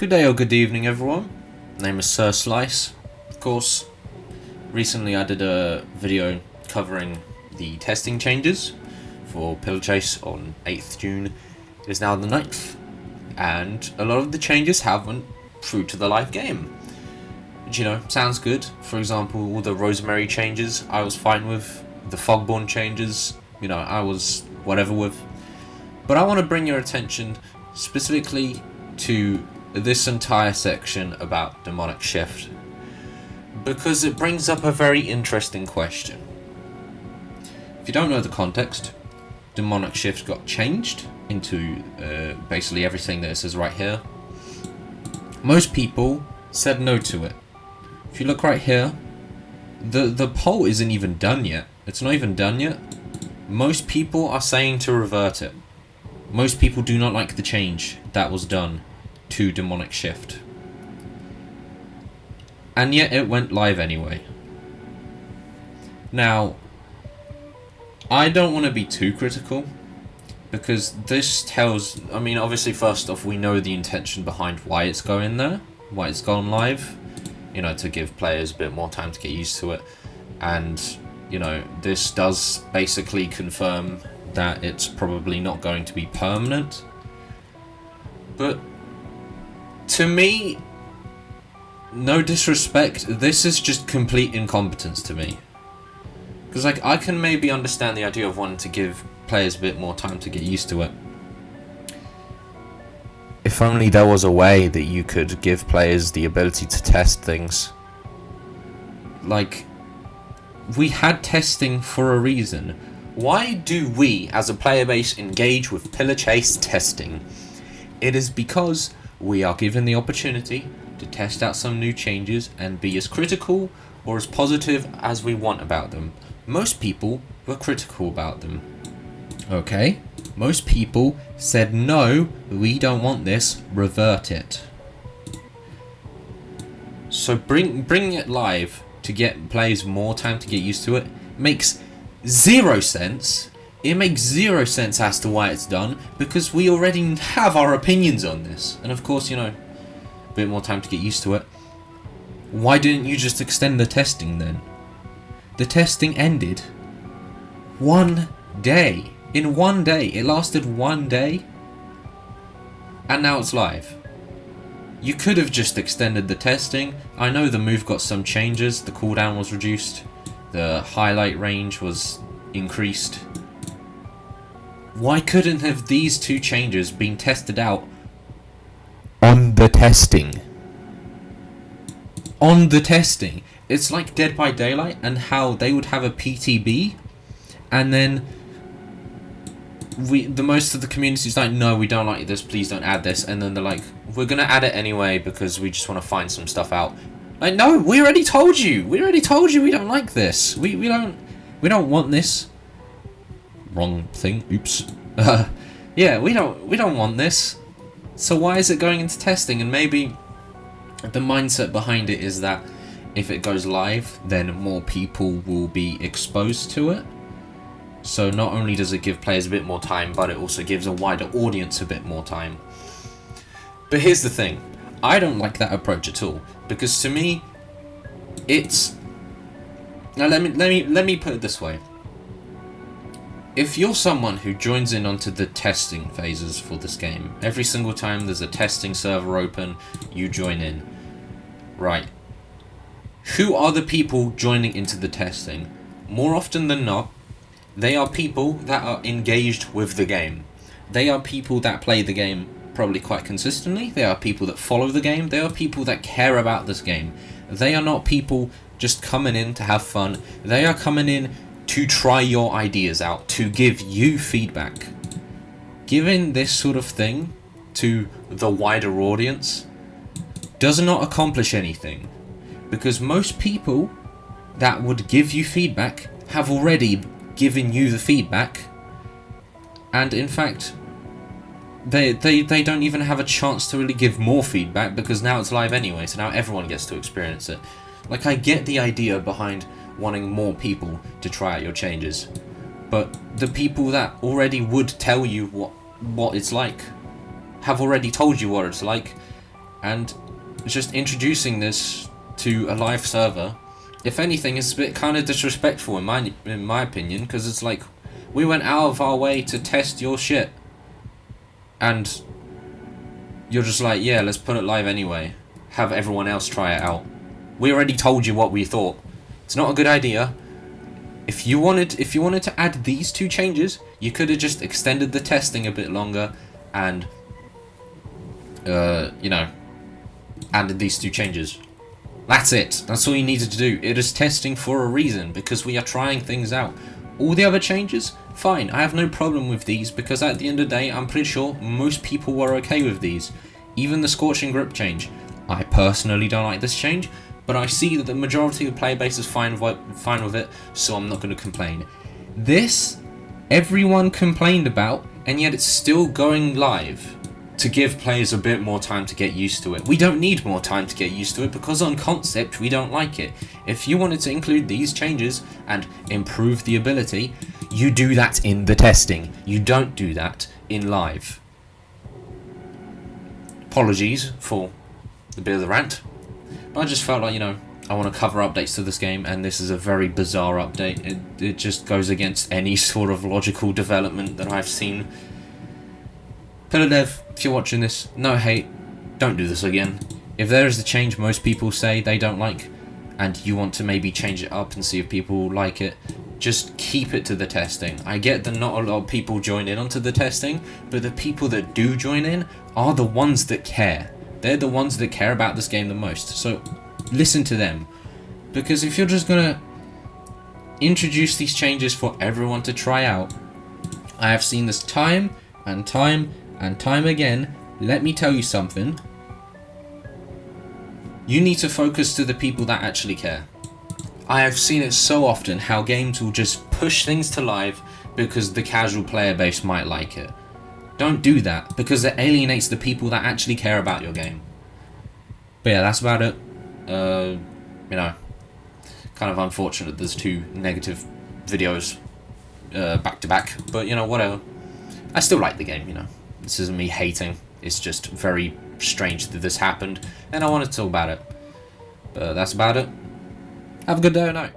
Good day or good evening, everyone. My name is Sir Slice. Of course, recently I did a video covering the testing changes for Pillar Chase on 8th June. It is now the 9th, and a lot of the changes have went through to the live game. Which, sounds good. For example, all the Rosemary changes I was fine with. The Fogborn changes, I was whatever with. But I want to bring your attention specifically to this entire section about demonic shift, because it brings up a very interesting question. If you don't know the context, demonic shift got changed into basically everything that it says right here. Most people said no to it. If you look right here, the poll isn't even done yet. It's not even done yet. Most people are saying to revert it. Most people do not like the change that was done to demonic shift, and yet it went live anyway. Now, I don't want to be too critical, because this tells, obviously first off, we know the intention behind why it's going there, why it's gone live, to give players a bit more time to get used to it, and this does basically confirm that it's probably not going to be permanent. But to me, no disrespect, this is just complete incompetence to me. Because I can maybe understand the idea of wanting to give players a bit more time to get used to it. If only there was a way that you could give players the ability to test things. We had testing for a reason. Why do we, as a player base, engage with Pillar Chase testing? It is because we are given the opportunity to test out some new changes and be as critical or as positive as we want about them. Most people were critical about them. Okay? Most people said, no, we don't want this, revert it. So bringing it live to get players more time to get used to it makes zero sense. It makes zero sense as to why it's done, because we already have our opinions on this. And of course, a bit more time to get used to it. Why didn't you just extend the testing then? The testing ended one day. In one day. It lasted one day. And now it's live. You could have just extended the testing. I know the move got some changes. The cooldown was reduced. The highlight range was increased. Why couldn't have these two changes been tested out on the testing? On the testing. It's like Dead by Daylight and how they would have a PTB, and then the most of the community's like, no, we don't like this, please don't add this, and then they're like, we're gonna add it anyway because we just want to find some stuff out. Like, no, we already told you we don't like this. We don't want this. Wrong thing. Oops. Yeah, we don't want this. So why is it going into testing? And maybe the mindset behind it is that if it goes live, then more people will be exposed to it. So not only does it give players a bit more time, but it also gives a wider audience a bit more time. But here's the thing. I don't like that approach at all, because to me, it's... Now let me put it this way. If you're someone who joins in onto the testing phases for this game, every single time there's a testing server open, you join in. Right. Who are the people joining into the testing? More often than not, they are people that are engaged with the game. They are people that play the game probably quite consistently. They are people that follow the game. They are people that care about this game. They are not people just coming in to have fun. They are coming in to try your ideas out, to give you feedback. Giving this sort of thing to the wider audience does not accomplish anything, because most people that would give you feedback have already given you the feedback, and in fact they don't even have a chance to really give more feedback, because now it's live anyway, so now everyone gets to experience it. I get the idea behind wanting more people to try out your changes, but the people that already would tell you what it's like have already told you what it's like. and just introducing this to a live server, if anything, is a bit kind of disrespectful in my opinion, because it's like, we went out of our way to test your shit, and you're just like, yeah, let's put it live anyway, have everyone else try it out. We already told you what we thought. It's not a good idea. If you wanted to add these 2 changes, you could have just extended the testing a bit longer and you know, added these 2 changes. That's it. That's all you needed to do. It is testing for a reason, because we are trying things out. All the other changes, fine. I have no problem with these, because at the end of the day, I'm pretty sure most people were okay with these. Even the scorching grip change. I personally don't like this change, but I see that the majority of the player base is fine with it, so I'm not going to complain. This, everyone complained about, and yet it's still going live. To give players a bit more time to get used to it. We don't need more time to get used to it, because on concept we don't like it. If you wanted to include these changes and improve the ability, you do that in the testing. You don't do that in live. Apologies for the bit of the rant, but I just felt like, you know, I want to cover updates to this game, and this is a very bizarre update. It just goes against any sort of logical development that I've seen. Pillar Dev, if you're watching this, no hate, don't do this again. If there is a change most people say they don't like, and you want to maybe change it up and see if people like it, just keep it to the testing. I get that not a lot of people join in onto the testing, but the people that do join in are the ones that care. They're the ones that care about this game the most, so listen to them. Because if you're just gonna introduce these changes for everyone to try out, I have seen this time and time and time again. Let me tell you something. You need to focus to the people that actually care. I have seen it so often how games will just push things to live because the casual player base might like it. Don't do that, because it alienates the people that actually care about your game. But yeah, that's about it. You know, kind of unfortunate there's 2 negative videos back to back, but you know, whatever. I still like the game, you know. This isn't me hating, it's just very strange that this happened, and I wanted to talk about it. But that's about it. Have a good day or night.